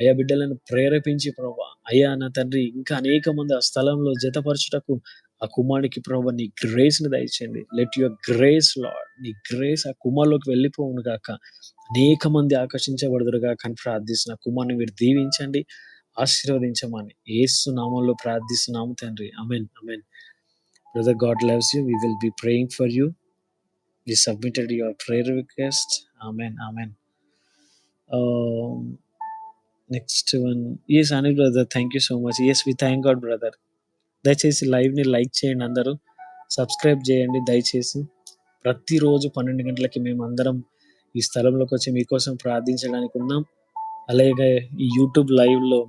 అయ్యా బిడ్డలను ప్రేరేపించి ప్రభా, అయ్యా నా తండ్రి ఇంకా అనేక మంది ఆ స్థలంలో జతపరచుటకు ఆ కుమారునికి ప్రభా నీ గ్రేస్‌ని దయచేయండి. లెట్ యువర్ గ్రేస్ లార్డ్, నీ గ్రేస్ ఆ కుమారులోకి వెళ్ళిపోవును గాక. అనేక మంది ఆకర్షించబడుదురు గాక అని ప్రార్థిస్తున్నా. కుమారుని మీరు దీవించండి, ఆశీర్వదించమని యేసు నామంలో ప్రార్థిస్తున్నాము తండ్రి. Amen. Amen. Brother God loves you. We will be praying for you. We submitted your prayer request. Amen. Amen. Next one. Yes Anil brother, thank you so much. Yes we thank God brother. దయచేసి లైవ్‌ని like చేయండి అందరూ. Subscribe చేయండి దయచేసి. ప్రతిరోజు 12 గంటలకి మేమందరం ఈ స్థలంలోకొచ్చి మీకోసం ప్రార్థించడానికి ఉన్నాం. అలాగే ఈ యూట్యూబ్ లైవ్‌లో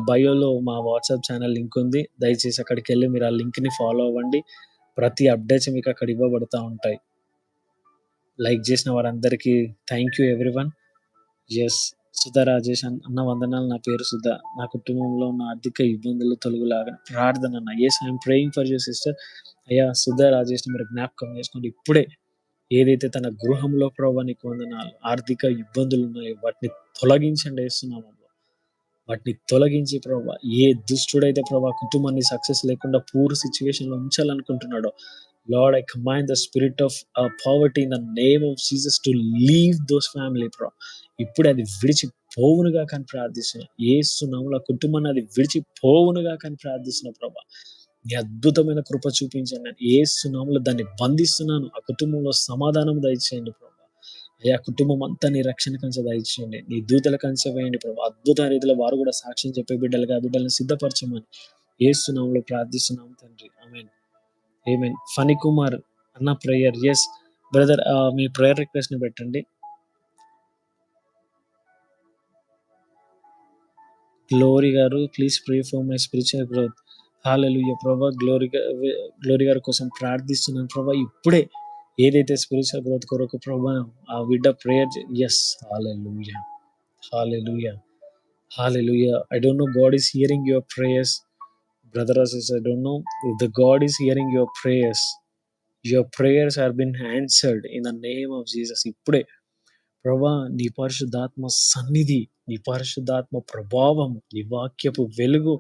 బయోలో మా వాట్సాప్ ఛానల్ లింక్ ఉంది. దయచేసి అక్కడికెళ్ళి మీరు ఆ లింక్‌ని ఫాలో అవ్వండి. ప్రతి అప్డేట్స్ మీకు అక్కడ ఇవ్వబడతా ఉంటాయి. లైక్ చేసిన వారందరికీ thank you everyone. Yes. Sudha Rajesh అన్న వందనాలు. నా పేరు సుధా. నా కుటుంబంలో ఉన్న ఆర్థిక ఇబ్బందులు తొలగులాగా ప్రార్థన అన్న. Yes I am praying for you sister. అయ్యా సుధా రాజేష్‌ని మీరు జ్ఞాపకం చేసుకోండి. ఇప్పుడే ఏదైతే తన గృహంలో ప్రభా నీకు వందనాలు. ఆర్థిక ఇబ్బందులున్నాయో వాటిని తొలగించండి యేసు నామములో. వాటిని తొలగించి ప్రభా, ఏ దుష్టుడైతే ప్రభా కుటుంబాన్ని సక్సెస్ లేకుండా పూర్ సిట్యుయేషన్‌లో ఉంచాలనుకుంటున్నాడో, Lord I command the spirit of poverty in the name of Jesus to leave those family ఇప్పుడే అది విడిచిపోవునుగాక అని ప్రార్థిస్తున్నా. యేసు నామములో ఆ కుటుంబాన్ని అది విడిచిపోవునుగాక అని ప్రార్థిస్తున్నా ప్రభా. నీ అద్భుతమైన కృప చూపించండి. యేసు నామములో దాన్ని బంధిస్తున్నాను. ఆ కుటుంబంలో సమాధానం దయచేయండి ప్రభా. అయ్యా కుటుంబం అంతా నీ రక్షణ కంచె దయచేయండి. నీ దూతల కంచె వేయండి ప్రభా. అద్భుత రీతిలో వారు కూడా సాక్ష్యం చెప్పే బిడ్డలుగా బిడ్డలను సిద్ధపరచమని యేసు నామములో ప్రార్థిస్తున్నాం తండ్రి. ఆమేన్. ఆమేన్. ఫణి కుమార్ అన్న ప్రేయర్. యెస్ బ్రదర్, మీ ప్రేయర్ రిక్వెస్ట్‌ని పెట్టండి. గ్లోరీ గారు please pray for my spiritual growth. Hallelujah ప్రభా. గ్లోరీ గారి కోసం ప్రార్థిస్తున్నాను ప్రభా. ఇప్పుడే ఏదైతే స్పిరిచువల్ గ్రోత్ కొరకు ప్రభా ఆ బిడ్డ prayer yes. Hallelujah. Hallelujah. Hallelujah. I don't know God is hearing your prayers. Brother or sister, I don't know if the God is hearing your prayers. Your prayers have been answered in the name of Jesus. ఇప్పుడే ప్రభా నీ పరిశుద్ధాత్మ సన్నిధి, నీ పరిశుద్ధాత్మ ప్రభావం, నీ వాక్యపు వెలుగు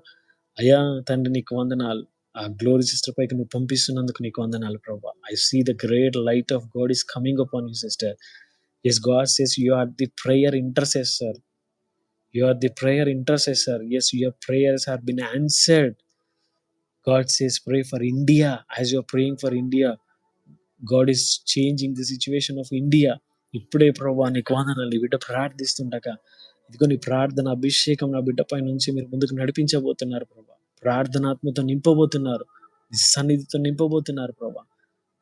అయా తండ్రి నీకు వందనాలు. ఆ గ్లోరీ సిస్టర్ పైకి నువ్వు పంపిస్తున్నందుకు నీకు వందనాలు Prabha. I see the great light of God is coming upon you sister. Yes, God says you are the prayer intercessor. You are the prayer intercessor. Yes, your prayers have been answered. God says pray for India. As you are praying for India, God is changing the situation of India. ఇప్పుడే ప్రభా నీకు వందనాలు. నీ బిడ్డ ప్రార్థిస్తుండగా ఇదిగో నీ ప్రార్థన అభిషేకం నా బిడ్డ పై నుంచి మీరు ముందుకు నడిపించబోతున్నారు ప్రభా. ప్రార్థనాత్మతో నింపబోతున్నారు. నీ సన్నిధితో నింపబోతున్నారు ప్రభా.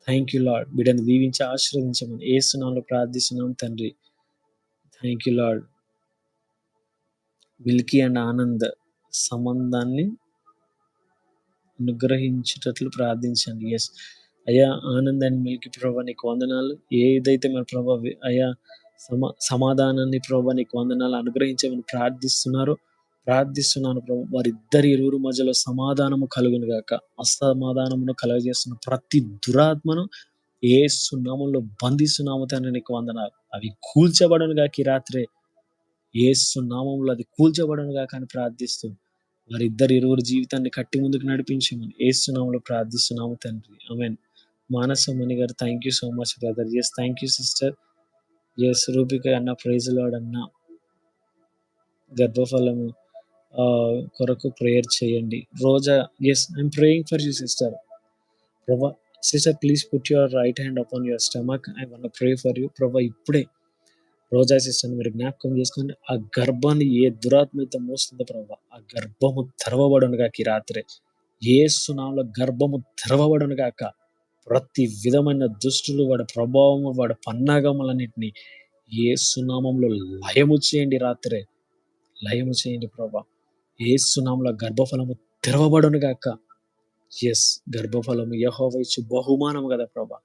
Thank you lord. బిడ్డను దీవించి ఆశీర్వదించమని యేసు నామములో ప్రార్థిస్తున్నాం తండ్రి. Thank you lord. Milky and Anand సంబంధాన్ని అనుగ్రహించేటట్లు ప్రార్థించండి. యెస్ అయ్యా ఆనంద్ అండ్ మిల్కీ ప్రభా నీకు వందనాలు. ఏదైతే మన ప్రభా అయ్యా సమాధానాన్ని ప్రభా నీకు వందనాలు అనుగ్రహించమని ప్రార్థిస్తున్నాను ప్రభా. వారిద్దరి ఇరువురు మధ్యలో సమాధానము కలుగును గాక. అసమాధానమును కలుగజేస్తున్న ప్రతి దురాత్మను యేసు నామములో బంధిస్తున్నాము తండ్రి నీకు వందనాలు. అవి కూల్చబడును గాక ఈ రాత్రే. యేసు నామములో అది కూల్చబడును గాక అని ప్రార్థిస్తూ వారిద్దరు ఇరువురు జీవితాన్ని కట్టి ముందుకు నడిపించమని యేసు నామములో ప్రార్థిస్తున్నాము తండ్రి. ఆమేన్. మానసమణి గారు thank you so much brother. Yes thank you sister. Yes Roopika అన్న ప్రైజ్ లార్డ్ అన్న. గర్భఫలము కొరకు ప్రేయర్ చేయండి. Roja yes I'm praying for you sister. Prabha sister please put your right hand upon your stomach. I want pray for you. Prabha ఇప్పుడే రోజా సిస్టర్‌ని మీరు జ్ఞాపకం చేసుకోండి. ఆ గర్భాన్ని ఏ దురాత్మ అయితే మోస్తుందో ప్రభా, ఆ గర్భము తెరవబడును గాక ఈ రాత్రి. యేసు నామములో గర్భము తెరవబడును గాక. ప్రతి విధమైన దుష్టులు వాడి ప్రభావము, వాడి పన్నాగములన్నిటిని యేసు నామములో లయము చేయండి రాత్రే. లయము చేయండి ప్రభా. యేసు నామములో గర్భఫలము తెరవబడును గాక. యెస్ గర్భఫలము యెహోవా ఇచ్చు బహుమానం గదా ప్రభా.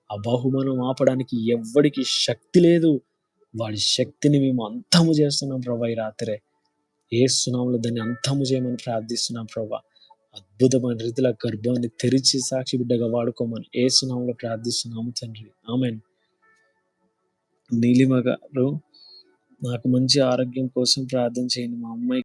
ఆ బహుమానం ఆపడానికి ఎవ్వడికి శక్తి లేదు. వాడి శక్తిని మేము అంతము చేస్తున్నాం ప్రభా ఈ రాత్రే. యేసు నామములో దాన్ని అంతము చేయమని ప్రార్థిస్తున్నాం ప్రభా. అద్భుతమైన రీతిలో గర్భాన్ని తెరిచి సాక్షి బిడ్డగా వాడుకోమని యేసు నామములో ప్రార్థిస్తున్నాము తండ్రి. ఆమేన్. నీలిమ గారు నాకు మంచి ఆరోగ్యం కోసం ప్రార్థన చేయండి. మా అమ్మాయి